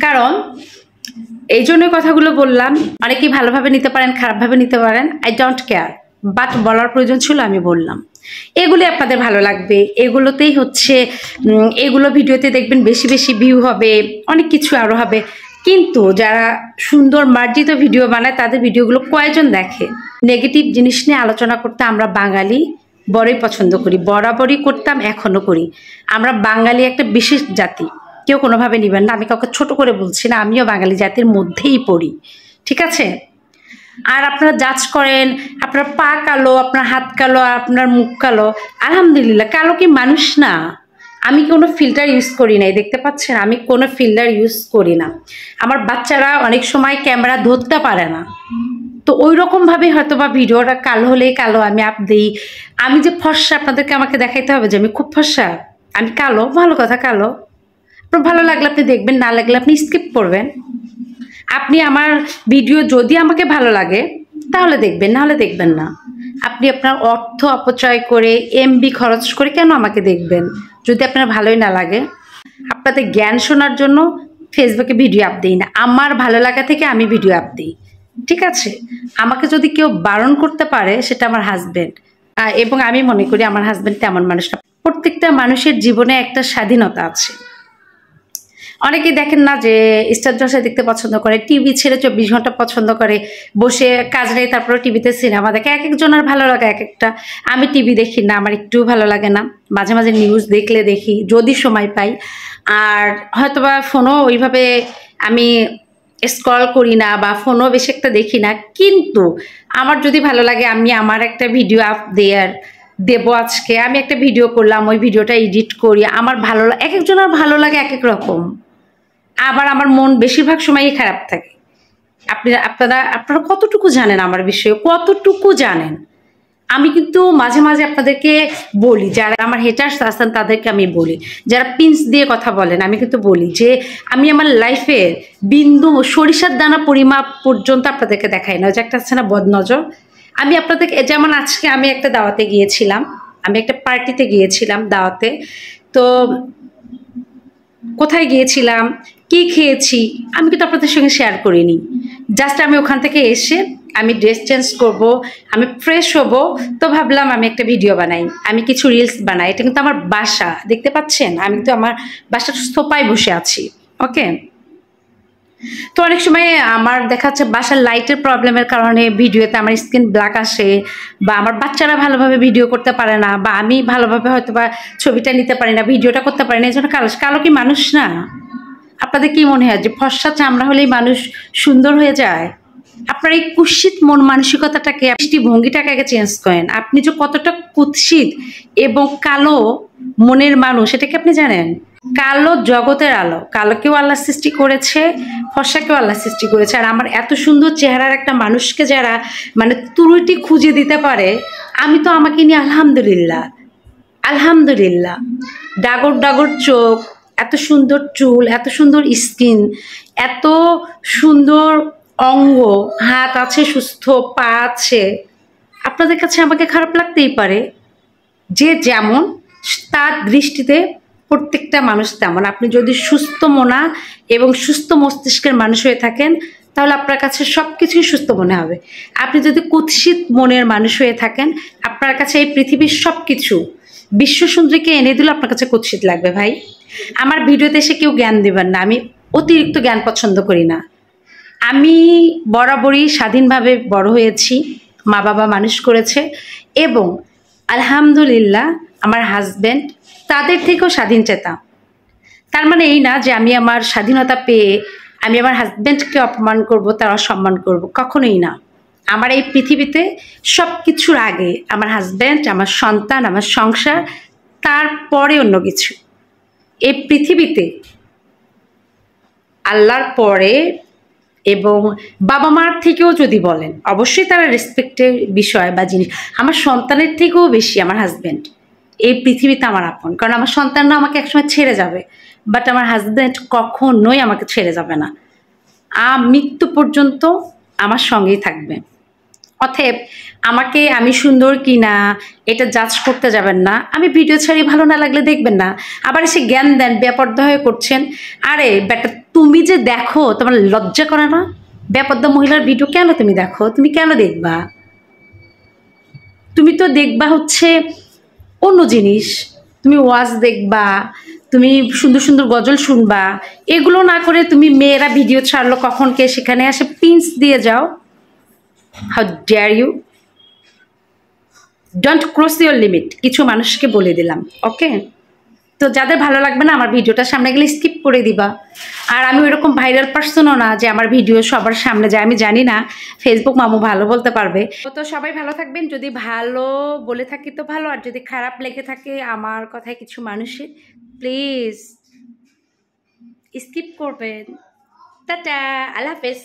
কারণ এই জন্যই কথাগুলো বললাম। অনেকেই ভালোভাবে নিতে পারেন, খারাপভাবে নিতে পারেন, আই ডোন্ট কেয়ার, বাট বলার প্রয়োজন ছিল, আমি বললাম। এগুলি আপনাদের ভালো লাগবে, এগুলোতেই হচ্ছে এগুলো ভিডিওতে দেখবেন বেশি বেশি ভিউ হবে, অনেক কিছু আরও হবে। কিন্তু যারা সুন্দর মার্জিত ভিডিও বানায় তাদের ভিডিওগুলো কয়জন দেখে? নেগেটিভ জিনিস নিয়ে আলোচনা করতে আমরা বাঙালি বড়ই পছন্দ করি, বরাবরই করতাম, এখনও করি। আমরা বাঙালি একটা বিশেষ জাতি, কেউ কোনোভাবে নেবেন না, আমি কাউকে ছোট করে বলছি না, আমিও বাঙালি জাতির মধ্যেই পড়ি, ঠিক আছে? আর আপনারা জাজ করেন আপনার পা কালো, আপনার হাত কালো, আর আপনার মুখ কালো। আলহামদুলিল্লাহ, কালো কি মানুষ না? আমি কোনো ফিল্টার ইউজ করি নাই, দেখতে পাচ্ছেন আমি কোনো ফিল্টার ইউজ করি না। আমার বাচ্চারা অনেক সময় ক্যামেরা ধরতে পারে না, তো ওই রকমভাবে হয়তো বা ভিডিওটা কালো হলেই কালো আমি আপ দিই। আমি যে ফর্সা, আপনাদেরকে আমাকে দেখাইতে হবে যে আমি খুব ফর্সা? আমি কালো, ভালো কথা, কালো। আপনার ভালো লাগলে আপনি দেখবেন, না লাগলে আপনি স্কিপ করবেন। আপনি আমার ভিডিও যদি আমাকে ভালো লাগে তাহলে দেখবেন, নাহলে দেখবেন না। আপনি আপনার অর্থ অপচয় করে এমবি খরচ করে কেন আমাকে দেখবেন যদি আপনার ভালোই না লাগে? আপনাদের জ্ঞান শোনার জন্য ফেসবুকে ভিডিও আপ দিই না, আমার ভালো লাগা থেকে আমি ভিডিও আপ দিই, ঠিক আছে? আমাকে যদি কেউ বারণ করতে পারে সেটা আমার হাজব্যান্ড, এবং আমি মনে করি আমার হাজব্যান্ড তেমন মানুষ না। প্রত্যেকটা মানুষের জীবনে একটা স্বাধীনতা আছে। অনেকেই দেখেন না যে স্টার জলসায় দেখতে পছন্দ করে, টিভি ছেড়ে 24 ঘন্টা পছন্দ করে, বসে কাজ নেই তারপরে টিভিতে সিনেমা দেখে। এক একজনের ভালো লাগে এক একটা। আমি টিভি দেখি না, আমার একটু ভালো লাগে না। মাঝে মাঝে নিউজ দেখলে দেখি যদি সময় পাই, আর হয়তোবা ফোনও ওইভাবে আমি স্ক্রল করি না, বা ফোনও বেশি একটা দেখি না। কিন্তু আমার যদি ভালো লাগে আমি আমার একটা ভিডিও আপ দেবো। আজকে আমি একটা ভিডিও করলাম, ওই ভিডিওটা এডিট করি, আমার ভালো লাগে। এক একজনের ভালো লাগে এক এক রকম। আবার আমার মন বেশিরভাগ সময়ই খারাপ থাকে। আপনারা কতটুকু জানেন আমার বিষয়ে, কতটুকু জানেন? আমি কিন্তু মাঝে মাঝে আপনাদেরকে বলি, যারা আমার হেটার্স আছেন তাদেরকে আমি বলি, যারা পিন্স দিয়ে কথা বলেন, আমি কিন্তু বলি যে আমি আমার লাইফের বিন্দু সরিষার দানা পরিমাপ পর্যন্ত আপনাদেরকে দেখাই না। যে একটা আছে না বদনজর, আমি আপনাদেরকে, যেমন আজকে আমি একটা দাওয়াতে গিয়েছিলাম, আমি একটা পার্টিতে গিয়েছিলাম, দাওয়াতে। তো কোথায় গিয়েছিলাম, কি খেয়েছি, আমি কিন্তু আপনাদের সঙ্গে শেয়ার করিনি। জাস্ট আমি ওখান থেকে এসে আমি ড্রেস চেঞ্জ করব, আমি ফ্রেশ হব, তো ভাবলাম আমি একটা ভিডিও বানাই, আমি কিছু রিলস বানাই। এটা কিন্তু আমার বাসা, দেখতে পাচ্ছেন আমি তো আমার বাসার সোফায় বসে আছি, ওকে? তো অনেক সময় আমার দেখা যাচ্ছে বাসার লাইটের প্রবলেমের কারণে ভিডিওতে আমার স্কিন ব্ল্যাক আসে, বা আমার বাচ্চারা ভালোভাবে ভিডিও করতে পারে না, বা আমি ভালোভাবে হয়তো বা ছবিটা নিতে পারি না, ভিডিওটা করতে পারি না, এই জন্য কালো। কালো কি মানুষ না? আপনাদের কি মনে হয় যে ফর্সা চামড়া হলেই মানুষ সুন্দর হয়ে যায়? আপনার এই কুৎসিত মন মানসিকতাটাকে, ভঙ্গিটাকে আগে চেঞ্জ করেন। আপনি যে কতটা কুৎসিত এবং কালো মনের মানুষ, এটা কি আপনি জানেন? কালো জগতের আলো, কালোকেও আল্লাহ সৃষ্টি করেছে, ফর্সাকেও আল্লাহ সৃষ্টি করেছে। আর আমার এত সুন্দর চেহারার একটা মানুষকে যারা মানে ত্রুটি খুঁজে দিতে পারে, আমি তো আমাকে নিয়ে আলহামদুলিল্লাহ, আলহামদুলিল্লাহ। ডাগর ডাগর চোখ, এত সুন্দর চুল, এত সুন্দর স্কিন, এত সুন্দর অঙ্গ, হাত আছে সুস্থ, পা আছে। আপনাদের কাছে আমাকে খারাপ লাগতেই পারে, যে যেমন তার দৃষ্টিতে প্রত্যেকটা মানুষ তেমন। আপনি যদি সুস্থ মনা এবং সুস্থ মস্তিষ্কের মানুষ হয়ে থাকেন তাহলে আপনার কাছে সব কিছুই সুস্থ মনে হবে। আপনি যদি কুৎসিত মনের মানুষ হয়ে থাকেন, আপনার কাছে এই পৃথিবীর সব কিছু বিশ্বসুন্দরীকে এনে দিলে আপনার কাছে কুৎসিত লাগবে। ভাই, আমার ভিডিওতে এসে কেউ জ্ঞান দেবেন না, আমি অতিরিক্ত জ্ঞান পছন্দ করি না। আমি বরাবরই স্বাধীনভাবে বড় হয়েছি, মা বাবা মানুষ করেছে, এবং আলহামদুলিল্লাহ আমার হাজব্যান্ড তাদের থেকেও স্বাধীন চেতা। তার মানে এই না যে আমি আমার স্বাধীনতা পেয়ে আমি আমার হাজব্যান্ডকে অপমান করব, তার অসম্মান করব, কখনোই না। আমার এই পৃথিবীতে সব কিছুর আগে আমার হাজব্যান্ড, আমার সন্তান, আমার সংসার, তারপরে অন্য কিছু। এই পৃথিবীতে আল্লাহর পরে এবং বাবা মার থেকেও যদি বলেন, অবশ্যই তারা রেসপেক্টের বিষয় বা জিনিস, আমার সন্তানের থেকেও বেশি আমার হাজব্যান্ড এই পৃথিবীতে আমার আপন। কারণ আমার সন্তানরা আমাকে একসময় ছেড়ে যাবে, বাট আমার হাজব্যান্ড কখনোই আমাকে ছেড়ে যাবে না, মৃত্যু পর্যন্ত আমার সঙ্গেই থাকবে। অতএব আমাকে আমি সুন্দর কি না এটা জাজ করতে যাবেন না। আমি ভিডিও ছাড়ি, ভালো না লাগলে দেখবেন না, আবার এসে জ্ঞান দেন, বেপর্দা হয়ে করছেন। আরে বেটা, তুমি যে দেখো, তোমার লজ্জা করে না? বেপর্দা মহিলার ভিডিও কেন তুমি দেখো? তুমি কেন দেখবা? তুমি তো দেখবা হচ্ছে অন্য জিনিস। তুমি ওয়াজ দেখবা, তুমি সুন্দর সুন্দর গজল শুনবা, এগুলো না করে তুমি মেয়েরা ভিডিও ছাড়লো কখন কে সেখানে আসে পিন্স দিয়ে যাও। How dare you! Don't cross your limit. কিছু মানুষকে বলে দিলাম, ওকে? তো যাদের ভালো লাগবে না আমার ভিডিওটা সামনে গেলে স্কিপ করে দিবা। আর আমি ওইরকম ভাইরাল পার্সনও না যে আমার ভিডিও সবার সামনে যায়। আমি জানি না, ফেসবুক মামু ভালো বলতে পারবে। তো সবাই ভালো থাকবেন। যদি ভালো বলে থাকি তো ভালো, আর যদি খারাপ লেগে থাকে আমার কথায় কিছু মানুষের, প্লিজ স্কিপ করবেন। টাটা, আল্লাহ হাফেজ।